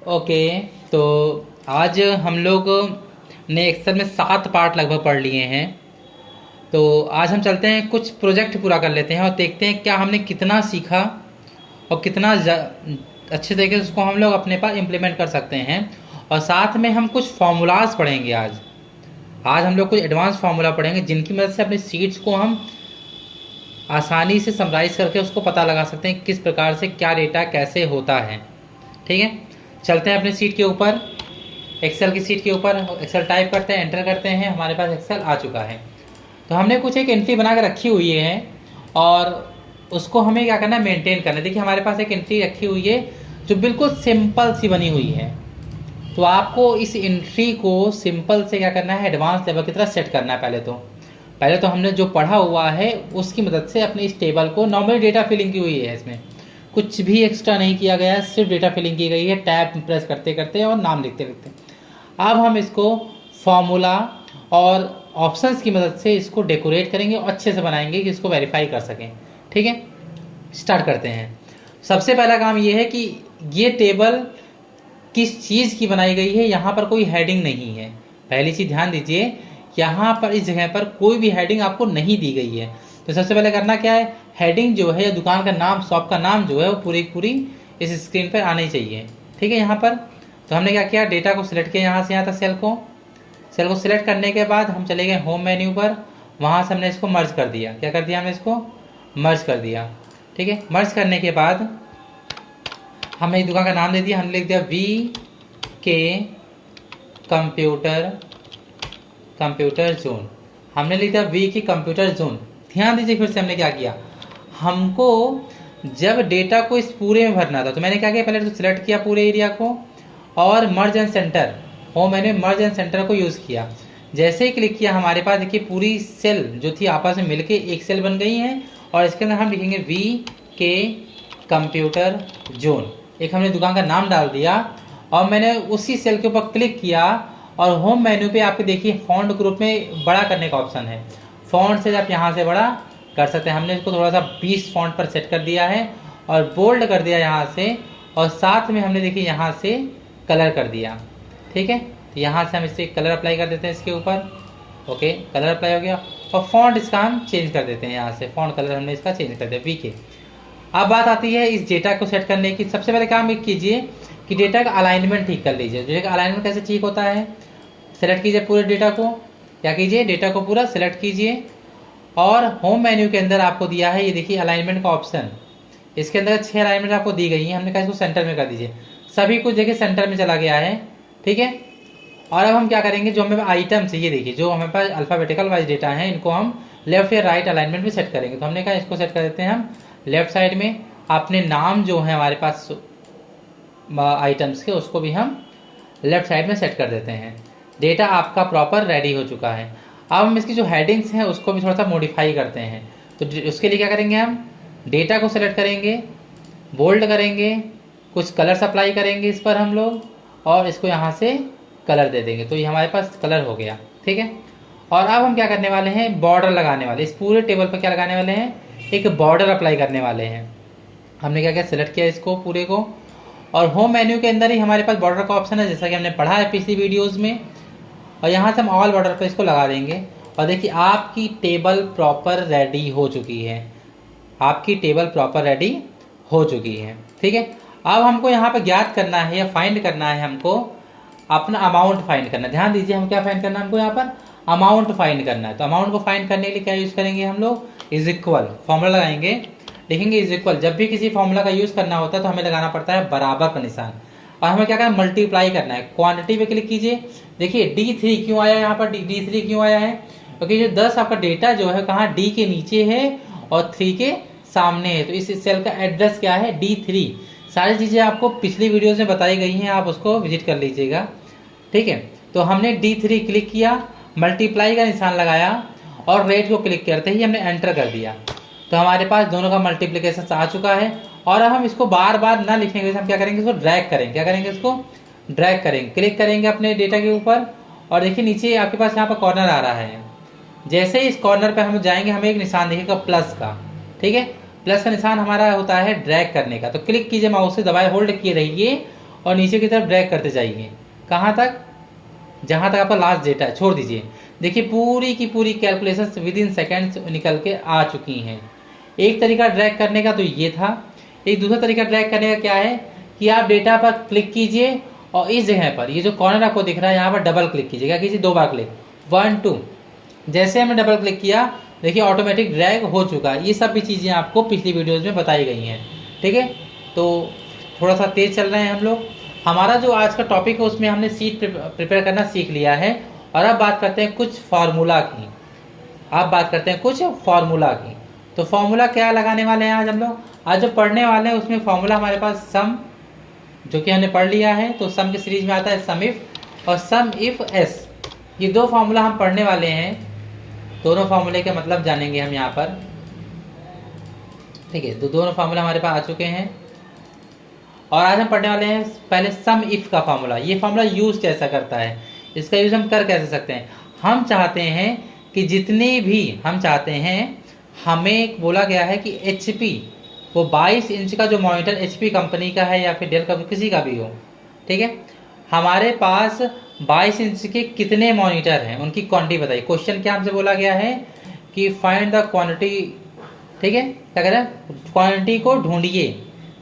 Okay. तो आज हम लोग ने एक्सेल में 7 पार्ट लगभग पढ़ लिए हैं। तो आज हम चलते हैं, कुछ प्रोजेक्ट पूरा कर लेते हैं और देखते हैं क्या हमने कितना सीखा और कितना अच्छे तरीके से उसको हम लोग अपने पास इम्प्लीमेंट कर सकते हैं। और साथ में हम कुछ फार्मूलाज पढ़ेंगे आज। आज हम लोग कुछ एडवांस फार्मूला पढ़ेंगे जिनकी मदद से अपनी सीट्स को हम आसानी से समराइज़ करके उसको पता लगा सकते हैं किस प्रकार से क्या डेटा कैसे होता है। ठीक है, चलते हैं अपनी सीट के ऊपर, एक्सेल की सीट के ऊपर। एक्सेल टाइप करते हैं, एंटर करते हैं, हमारे पास एक्सेल आ चुका है। तो हमने कुछ एक एंट्री बना के रखी हुई है और उसको हमें क्या करना है, मेंटेन करना है। देखिए हमारे पास एक एंट्री रखी हुई है जो बिल्कुल सिंपल सी बनी हुई है। तो आपको इस एंट्री को सिंपल से क्या करना है, एडवांस लेवल की तरह सेट करना है। पहले तो हमने जो पढ़ा हुआ है उसकी मदद से अपने इस टेबल को, नॉर्मल डेटा फिलिंग की हुई है, इसमें कुछ भी एक्स्ट्रा नहीं किया गया है, सिर्फ डेटा फिलिंग की गई है टैब प्रेस करते करते और नाम लिखते लिखते। अब हम इसको फॉर्मूला और ऑप्शंस की मदद से इसको डेकोरेट करेंगे और अच्छे से बनाएंगे कि इसको वेरीफाई कर सकें। ठीक है, स्टार्ट करते हैं। सबसे पहला काम ये है कि ये टेबल किस चीज़ की बनाई गई है। यहाँ पर कोई हेडिंग नहीं है। पहली चीज़ ध्यान दीजिए, यहाँ पर इस जगह पर कोई भी हेडिंग आपको नहीं दी गई है। तो सबसे पहले करना क्या है, हेडिंग जो है, दुकान का नाम, शॉप का नाम जो है वो पूरी पूरी इस स्क्रीन पर आनी चाहिए। ठीक है, यहाँ पर तो हमने क्या किया, डेटा को सिलेक्ट किया यहाँ से यहाँ तक, सेल को सिलेक्ट करने के बाद हम चले गए होम मेन्यू पर। वहाँ से हमने इसको मर्ज कर दिया। क्या कर दिया, हमने इसको मर्ज कर दिया। ठीक है, मर्ज करने के बाद हमने एक दुकान का नाम दे दिया। हमने लिख दिया VK कंप्यूटर जोन। हमने लिख दिया VK कंप्यूटर जोन। ध्यान दीजिए फिर से हमने क्या किया, हमको जब डेटा को इस पूरे में भरना था तो मैंने क्या किया, पहले तो सिलेक्ट किया पूरे एरिया को और मर्ज एंड सेंटर, मैंने मर्ज एंड सेंटर को यूज़ किया। जैसे ही क्लिक किया हमारे पास देखिए पूरी सेल जो थी आपस में मिलके एक सेल बन गई है और इसके अंदर हम लिखेंगे VK कंप्यूटर जोन। एक हमने दुकान का नाम डाल दिया और मैंने उसी सेल के ऊपर क्लिक किया और होम मेन्यू पे आपको देखिए फॉन्ट ग्रुप में बड़ा करने का ऑप्शन है। फॉन्ट से आप यहाँ से बड़ा कर सकते हैं। हमने इसको थोड़ा सा 20 फॉन्ट पर सेट कर दिया है और बोल्ड कर दिया यहाँ से, और साथ में हमने देखिए यहाँ से कलर कर दिया। ठीक है, तो यहाँ से हम इससे कलर अप्लाई कर देते हैं इसके ऊपर। ओके, कलर अप्लाई हो गया और फॉन्ट इसका हम चेंज कर देते हैं। यहाँ से फॉन्ट कलर हमने इसका चेंज कर दिया VK। अब बात आती है इस डेटा को सेट करने की। सबसे पहले काम एक कीजिए कि डेटा का अलाइनमेंट ठीक कर लीजिए। डेटा का अलाइनमेंट कैसे ठीक होता है, सेलेक्ट कीजिए पूरे डेटा को। क्या कीजिए, डेटा को पूरा सेलेक्ट कीजिए और होम मेन्यू के अंदर आपको दिया है ये देखिए अलाइनमेंट का ऑप्शन। इसके अंदर 6 अलाइनमेंट आपको दी गई है। हमने कहा इसको सेंटर में कर दीजिए। सभी कुछ देखिए सेंटर में चला गया है। ठीक है, और अब हम क्या करेंगे, जो हमें आइटम्स है ये देखिए, जो हमें पास अल्फ़ाबेटिकल वाइज डेटा है, इनको हम लेफ्ट या राइट अलाइनमेंट में सेट करेंगे। तो हमने कहा इसको सेट कर देते हैं हम लेफ्ट साइड में। अपने नाम जो है हमारे पास आइटम्स के, उसको भी हम लेफ्ट साइड में सेट कर देते हैं। डेटा आपका प्रॉपर रेडी हो चुका है। अब हम इसकी जो हेडिंग्स हैं उसको भी थोड़ा सा मॉडिफाई करते हैं। तो उसके लिए क्या करेंगे, हम डेटा को सेलेक्ट करेंगे, बोल्ड करेंगे, कुछ कलर्स अप्लाई करेंगे इस पर हम लोग, और इसको यहाँ से कलर दे देंगे। तो ये हमारे पास कलर हो गया। ठीक है, और अब हम क्या करने वाले हैं, बॉर्डर लगाने वाले। इस पूरे टेबल पर क्या लगाने वाले हैं, एक बॉर्डर अप्लाई करने वाले हैं। हमने क्या किया, सेलेक्ट किया इसको पूरे को, और होम मेन्यू के अंदर ही हमारे पास बॉर्डर का ऑप्शन है, जैसा कि हमने पढ़ा है पिछली वीडियोज़ में। और यहाँ से हम ऑल बॉर्डर पर इसको लगा देंगे और देखिए आपकी टेबल प्रॉपर रेडी हो चुकी है। आपकी टेबल प्रॉपर रेडी हो चुकी है। ठीक है, अब हमको यहाँ पर ज्ञात करना है या फाइंड करना है, हमको अपना अमाउंट फाइंड करना है। ध्यान दीजिए, हम क्या फाइंड करना है, हमको यहाँ पर अमाउंट फाइंड करना है। तो अमाउंट को फाइंड करने के लिए क्या यूज़ करेंगे हम लोग, इज इक्वल, फॉर्मूला लगाएंगे, लिखेंगे इज इक्वल। जब भी किसी फॉर्मूला का यूज़ करना होता है तो हमें लगाना पड़ता है बराबर का निशान, और हमें क्या करना है, मल्टीप्लाई करना है। क्वांटिटी पे क्लिक कीजिए। देखिए D3 क्यों आया यहाँ पर, D3 क्यों आया है, क्योंकि जो 10 आपका डेटा जो है कहाँ, D के नीचे है और 3 के सामने है। तो इस सेल का एड्रेस क्या है, D3। सारी चीज़ें आपको पिछली वीडियोज़ में बताई गई हैं, आप उसको विजिट कर लीजिएगा। ठीक है, तो हमने D3 क्लिक किया, मल्टीप्लाई का निशान लगाया और रेट को क्लिक करते ही हमने एंटर कर दिया। तो हमारे पास दोनों का मल्टीप्लिकेशन आ चुका है। और अब हम इसको बार बार ना लिखेंगे, हम क्या करेंगे, इसको ड्रैग करेंगे। क्या करेंगे, इसको ड्रैग करेंगे, क्लिक करेंगे अपने डेटा के ऊपर, और देखिए नीचे आपके पास यहाँ पर कॉर्नर आ रहा है। जैसे ही इस कॉर्नर पे हम जाएंगे हमें एक निशान दिखेगा प्लस का। ठीक है, प्लस का निशान हमारा होता है ड्रैग करने का। तो क्लिक कीजिए, माउस से दबाए होल्ड किए रहिए और नीचे की तरफ ड्रैग करते जाइए। कहाँ तक? जहाँ तक आपका लास्ट डेटा है, छोड़ दीजिए। देखिए पूरी की पूरी कैलकुलेशंस विद इन सेकेंड्स निकल के आ चुकी हैं। एक तरीका ड्रैग करने का तो ये था। एक दूसरा तरीका ड्रैग करने का क्या है कि आप डेटा पर क्लिक कीजिए और इस जगह पर ये जो कॉर्नर आपको दिख रहा है यहाँ पर डबल क्लिक कीजिए। क्या कीजिए? 2 बार क्लिक, 1 2। जैसे हमने डबल क्लिक किया देखिए ऑटोमेटिक ड्रैग हो चुका है। ये सब भी चीज़ें आपको पिछली वीडियोज़ में बताई गई हैं। ठीक है, तो थोड़ा सा तेज़ चल रहे हैं हम लोग। हमारा जो आज का टॉपिक है उसमें हमने शीट प्रिपेयर करना सीख लिया है और अब बात करते हैं कुछ फार्मूला की। तो फार्मूला क्या लगाने वाले हैं आज हम लोग? आज जो पढ़ने वाले हैं उसमें फार्मूला हमारे पास सम, जो कि हमने पढ़ लिया है, तो सम की सीरीज में आता है सम इफ और सम इफ एस। ये 2 फार्मूला हम पढ़ने वाले हैं। दोनों फार्मूले के मतलब जानेंगे हम यहाँ पर। ठीक है, तो दोनों फार्मूला हमारे पास आ चुके हैं और आज हम पढ़ने वाले हैं पहले सम इफ का फार्मूला। ये फार्मूला यूज कैसा करता है, इसका यूज हम कर कैसे सकते हैं? हम चाहते हैं कि जितने भी हम चाहते हैं, हमें बोला गया है कि HP, वो 22 इंच का जो मॉनिटर HP कंपनी का है या फिर डेल का, किसी का भी हो, ठीक है, हमारे पास 22 इंच के कितने मॉनिटर हैं उनकी क्वांटिटी बताइए। क्वेश्चन क्या हमसे बोला गया है कि फाइंड द क्वांटिटी। ठीक है, क्या कह रहे हैं? क्वांटिटी को ढूंढिए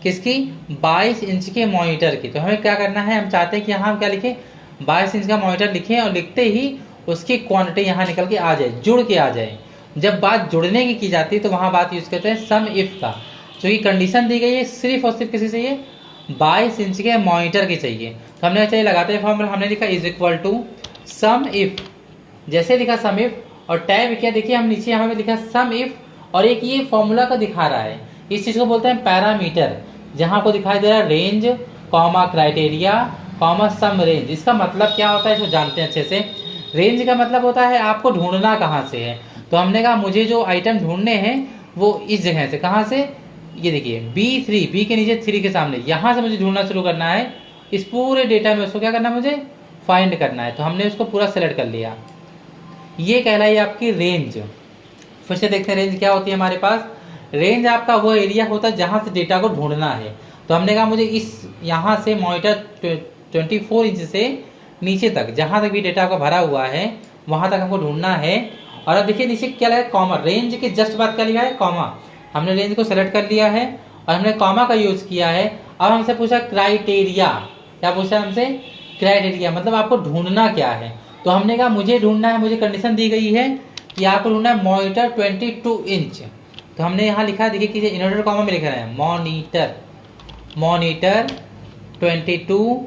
किसकी? 22 इंच के मॉनिटर की। तो हमें क्या करना है, हम चाहते हैं कि यहाँ हम क्या लिखें? 22 इंच का मॉनिटर लिखें और लिखते ही उसकी क्वांटिटी यहाँ निकल के आ जाए, जुड़ के आ जाए। जब बात जुड़ने की जाती है तो वहाँ बात यूज़ करते हैं सम इफ का। जो कि कंडीशन दी गई है सिर्फ और सिर्फ किसी चाहिए? 22 इंच के मॉनिटर की चाहिए। तो हमने चाहिए लगाते हैं फॉर्मूला, हमने लिखा is equal to sum if. जैसे लिखा सम इफ और टैब किया, देखिए हम नीचे यहाँ पे लिखा सम इफ और एक ये फॉर्मूला का दिखा रहा है। इस चीज़ को बोलते हैं पैरामीटर। जहाँ आपको दिखाई दे रहा है रेंज कॉमा क्राइटेरिया कॉमा सम रेंज। इसका मतलब क्या होता है इसको जानते हैं अच्छे से। रेंज का मतलब होता है आपको ढूंढना कहाँ से है। तो हमने कहा मुझे जो आइटम ढूंढने हैं वो इस जगह से, कहाँ से? ये देखिए B3, बी के नीचे 3 के सामने, यहाँ से मुझे ढूंढना शुरू करना है। इस पूरे डेटा में उसको क्या करना है? मुझे फाइंड करना है। तो हमने उसको पूरा सेलेक्ट कर लिया। ये कहलाई आपकी रेंज। फिर से देखते हैं रेंज क्या होती है हमारे पास। रेंज आपका वो एरिया होता है जहाँ से डेटा को ढूंढना है। तो हमने कहा मुझे इस यहाँ से मॉनिटर 24 इंच से नीचे तक, जहाँ तक भी डेटा का भरा हुआ है वहाँ तक हमको ढूंढना है। और अब देखिए नीचे क्या लगा? कॉमा। रेंज के जस्ट बाद क्या लिखा है? कॉमा। हमने रेंज को सेलेक्ट कर लिया है और हमने कॉमा का यूज किया है। अब हमसे पूछा क्राइटेरिया। क्या पूछा हमसे? क्राइटेरिया, मतलब आपको ढूंढना क्या है। तो हमने कहा मुझे ढूंढना है, मुझे कंडीशन दी गई है कि आपको ढूंढना है मॉनिटर 22 इंच। तो हमने यहाँ लिखा, देखिए कि इन्वर्टेड कॉमा में लिख रहे हैं मॉनिटर 22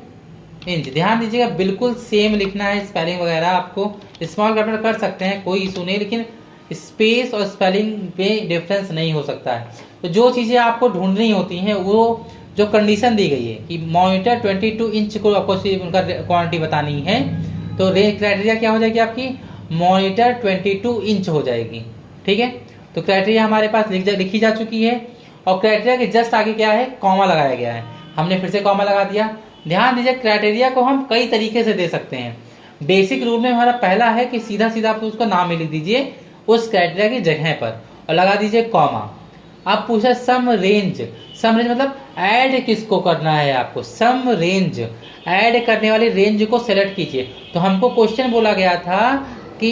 इंच। ध्यान दीजिएगा बिल्कुल सेम लिखना है। स्पेलिंग वगैरह आपको स्मॉल कैपिटल कर सकते हैं, कोई इशू नहीं, लेकिन स्पेस और स्पेलिंग पे डिफरेंस नहीं हो सकता है। तो जो चीज़ें आपको ढूंढनी होती हैं वो जो कंडीशन दी गई है कि मॉनिटर 22 इंच को आपको उनका क्वांटिटी बतानी है, तो रेंज क्राइटेरिया क्या हो जाएगी आपकी? मॉनिटर 22 इंच हो जाएगी। ठीक है, तो क्राइटेरिया हमारे पास लिखी जा चुकी है और क्राइटेरिया के जस्ट आगे क्या है? कॉमा लगाया गया है। हमने फिर से कॉमा लगा दिया। ध्यान दीजिए क्राइटेरिया को हम कई तरीके से दे सकते हैं। बेसिक रूल में हमारा पहला है कि सीधा सीधा आप उसका नाम लिख दीजिए उस क्राइटेरिया की जगह पर और लगा दीजिए कॉमा। आप पूछा सम रेंज। सम रेंज मतलब ऐड किसको करना है आपको? सम रेंज, ऐड करने वाली रेंज को सेलेक्ट कीजिए। तो हमको क्वेश्चन बोला गया था कि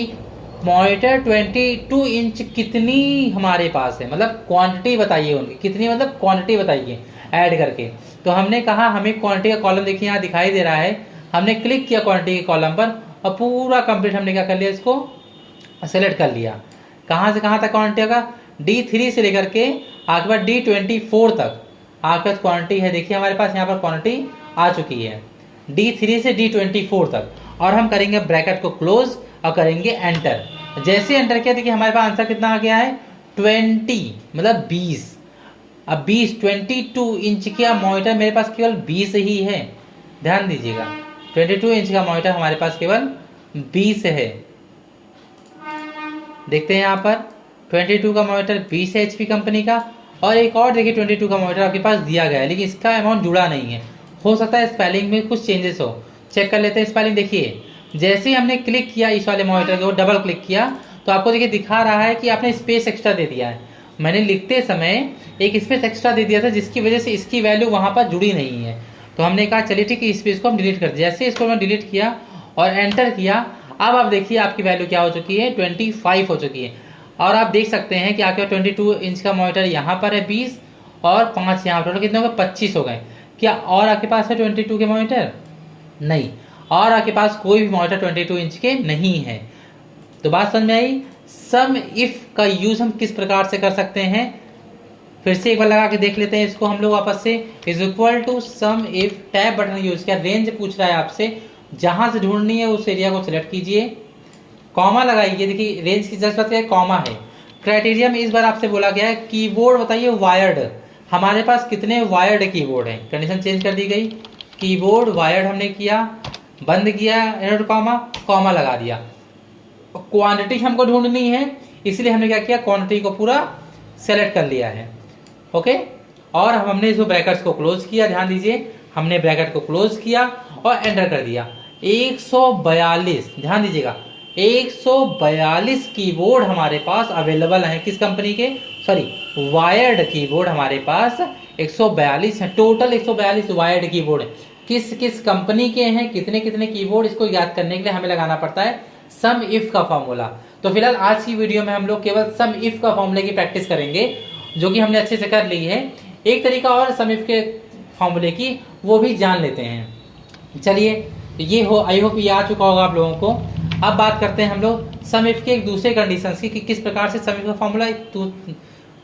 मॉनिटर 22 इंच कितनी हमारे पास है, मतलब क्वांटिटी बताइए उनकी। कितनी मतलब क्वांटिटी बताइए ऐड करके। तो हमने कहा हमें क्वांटिटी का कॉलम देखिए यहाँ दिखाई दे रहा है। हमने क्लिक किया क्वांटिटी के कॉलम पर और पूरा कंप्लीट हमने क्या कर लिया? इसको सेलेक्ट कर लिया। कहाँ से कहाँ तक क्वांटिटी का? D3 से लेकर के आगे बाद D24 तक आपके पास क्वांटिटी है। देखिए हमारे पास यहाँ पर क्वांटिटी आ चुकी है D3 से D24 तक। और हम करेंगे ब्रैकेट को क्लोज और करेंगे एंटर। जैसे एंटर किया देखिए हमारे पास आंसर कितना आ गया है? 20, मतलब 20। अब 22 इंच का मॉनिटर मेरे पास केवल 20 ही है। ध्यान दीजिएगा 22 इंच का मॉनिटर हमारे पास केवल 20 है। देखते हैं यहाँ पर 22 का मॉनिटर 20 है HP कंपनी का। और एक और देखिए 22 का मॉनिटर आपके पास दिया गया है लेकिन इसका अमाउंट जुड़ा नहीं है। हो सकता है स्पेलिंग में कुछ चेंजेस हो। चेक कर लेते हैं स्पेलिंग। देखिए जैसे ही हमने क्लिक किया इस वाले मॉनिटर के, वो डबल क्लिक किया तो आपको देखिए दिखा रहा है कि आपने स्पेस एक्स्ट्रा दे दिया है। मैंने लिखते समय एक स्पेस एक्स्ट्रा दे दिया था जिसकी वजह से इसकी वैल्यू वहाँ पर जुड़ी नहीं है। तो हमने कहा चलिए ठीक है, इस पेज को हम डिलीट कर दिया। जैसे इसको हमने डिलीट किया और एंटर किया, अब आप देखिए आपकी वैल्यू क्या हो चुकी है, 25 हो चुकी है। और आप देख सकते हैं कि आपके 22 इंच का मॉनिटर यहाँ पर है 20 और 5 यहाँ पर, कितने हो गए, 25 हो गए। क्या और आपके पास है 22 के मॉनिटर? नहीं, और आपके पास कोई भी मॉनिटर 22 इंच के नहीं है। तो बात समझ में आई। सम इफ का यूज हम किस प्रकार से कर सकते हैं, फिर से एक बार लगा के देख लेते हैं इसको हम लोग वापस से। Is equal to sum if, tab button use किया, रेंज पूछ रहा है आपसे, जहां से ढूंढनी है उस एरिया को सिलेक्ट कीजिए, कॉमा लगाइए। देखिए रेंज की जस्ट बात क्या है, कॉमा है। क्राइटेरिया में इस बार आपसे बोला गया है कीबोर्ड बताइए वायर्ड, हमारे पास कितने वायर्ड कीबोर्ड हैं, कंडीशन चेंज कर दी गई। कीबोर्ड वायर्ड हमने किया, बंद किया, इनवर्ट कॉमा, कॉमा लगा दिया। क्वांटिटी हमको ढूंढनी है, इसलिए हमने क्या किया, क्वांटिटी को पूरा सेलेक्ट कर लिया है। ओके, और हमने इस ब्रैकेट्स को क्लोज किया, ध्यान दीजिए, हमने ब्रैकेट को क्लोज किया और एंटर कर दिया। 142, ध्यान दीजिएगा, 142 कीबोर्ड हमारे पास अवेलेबल हैं। किस कंपनी के, सॉरी वायर्ड कीबोर्ड हमारे पास 142 हैं, टोटल 142 वायर्ड कीबोर्ड हैं। किस किस कंपनी के हैं, कितने कितने कीबोर्ड, इसको याद करने के लिए हमें लगाना पड़ता है सम इफ का फॉर्मूला। तो फिलहाल आज की वीडियो में हम लोग केवल सम इफ का फॉर्मूले की प्रैक्टिस करेंगे, जो कि हमने अच्छे से कर ली है। एक तरीका और सम इफ के फॉर्मूले की, वो भी जान लेते हैं। चलिए, ये हो, आई होप ये आ चुका होगा आप लोगों को। अब बात करते हैं हम लोग सम इफ के एक दूसरे कंडीशंस की, कि किस प्रकार से सम इफ का फॉर्मूला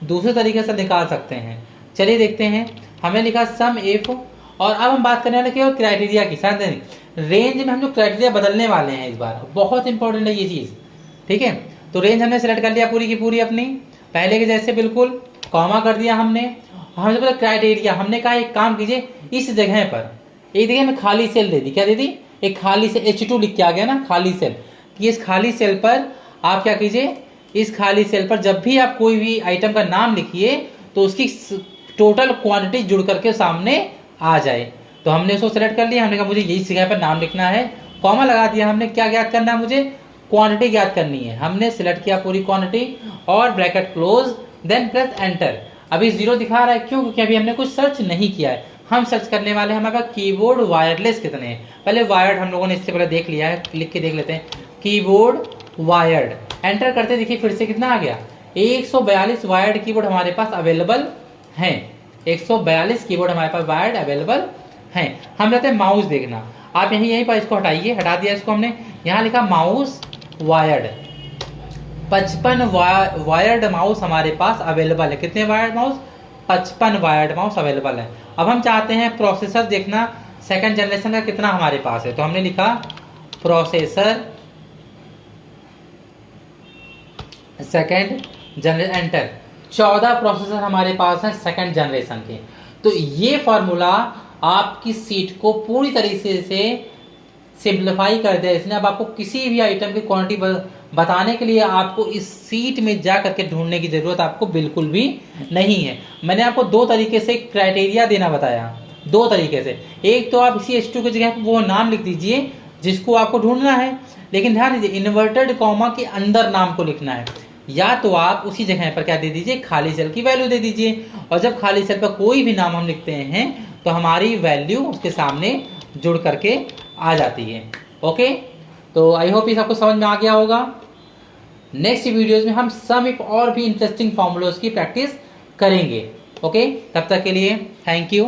दूसरे तरीके से निकाल सकते हैं। चलिए देखते हैं। हमने लिखा सम इफ, और अब हम बात करने वाले केवल क्राइटेरिया की। शायद रेंज में हम लोग क्राइटेरिया बदलने वाले हैं इस बार, बहुत इंपॉर्टेंट है ये चीज़, ठीक है। तो रेंज हमने सेलेक्ट कर लिया पूरी की पूरी अपनी, पहले के जैसे बिल्कुल, कॉमा कर दिया हमने। हमने बोला क्राइटेरिया, हमने कहा एक काम कीजिए, इस जगह पर एक जगह में खाली सेल दे दी, क्या दे दी, एक खाली से H2 लिख के आ गया ना, खाली सेल। कि इस खाली सेल पर आप क्या कीजिए, इस खाली सेल पर जब भी आप कोई भी आइटम का नाम लिखिए तो उसकी टोटल क्वांटिटी जुड़ करके सामने आ जाए। तो हमने उसको सेलेक्ट कर लिया, हमने कहा मुझे यही जगह पर नाम लिखना है, कॉमा लगा दिया हमने। क्या ज्ञात करना है मुझे, क्वांटिटी ज्ञात करनी है। हमने सिलेक्ट किया पूरी क्वांटिटी और bracket close, then press enter. अभी 0 दिखा रहा है, क्यों, क्योंकि अभी हमने कुछ सर्च नहीं किया है। हम सर्च करने वाले हैं हमारे पास कीबोर्ड वायरलेस कितने हैं। पहले वायर्ड हम लोगों ने इससे पहले देख लिया है, लिख के देख लेते हैं, कीबोर्ड वायर्ड, एंटर करते देखिए फिर से कितना आ गया, 142 वायर्ड कीबोर्ड हमारे पास अवेलेबल हैं। 142 कीबोर्ड हमारे पास वायर्ड अवेलेबल हैं। हम रहते हैं माउस देखना, आप यहीं पर इसको हटाइए, हटा दिया इसको हमने, यहाँ लिखा माउस वायर्ड, 55 वायर्ड माउस हमारे पास अवेलेबल है। कितने wired mouse, 55 wired mouse available है। अब हम चाहते हैं प्रोसेसर देखना, सेकंड जनरेशन का कितना हमारे पास है। तो हमने लिखा processor second generation, enter. 14 processor हमारे पास हैं सेकंड जनरेशन के। तो ये फॉर्मूला आपकी सीट को पूरी तरीके से सिंप्लीफाई कर दिया इसने। अब आपको किसी भी आइटम की क्वांटिटी बताने के लिए आपको इस सीट में जा करके ढूंढने की जरूरत आपको बिल्कुल भी नहीं है। मैंने आपको 2 तरीके से क्राइटेरिया देना बताया, 2 तरीके से। एक तो आप इसी H2 की जगह वो नाम लिख दीजिए जिसको आपको ढूंढना है, लेकिन ध्यान दीजिए इन्वर्टेड कॉमा के अंदर नाम को लिखना है। या तो आप उसी जगह पर क्या दे दीजिए, खाली सेल की वैल्यू दे दीजिए, और जब खाली सेल पर कोई भी नाम हम लिखते हैं तो हमारी वैल्यू उसके सामने जुड़ करके आ जाती है। ओके, तो आई होप इस आपको समझ में आ गया होगा। नेक्स्ट वीडियोस में हम सम इफ और भी इंटरेस्टिंग फॉर्मूलोज की प्रैक्टिस करेंगे। ओके, तब तक के लिए थैंक यू।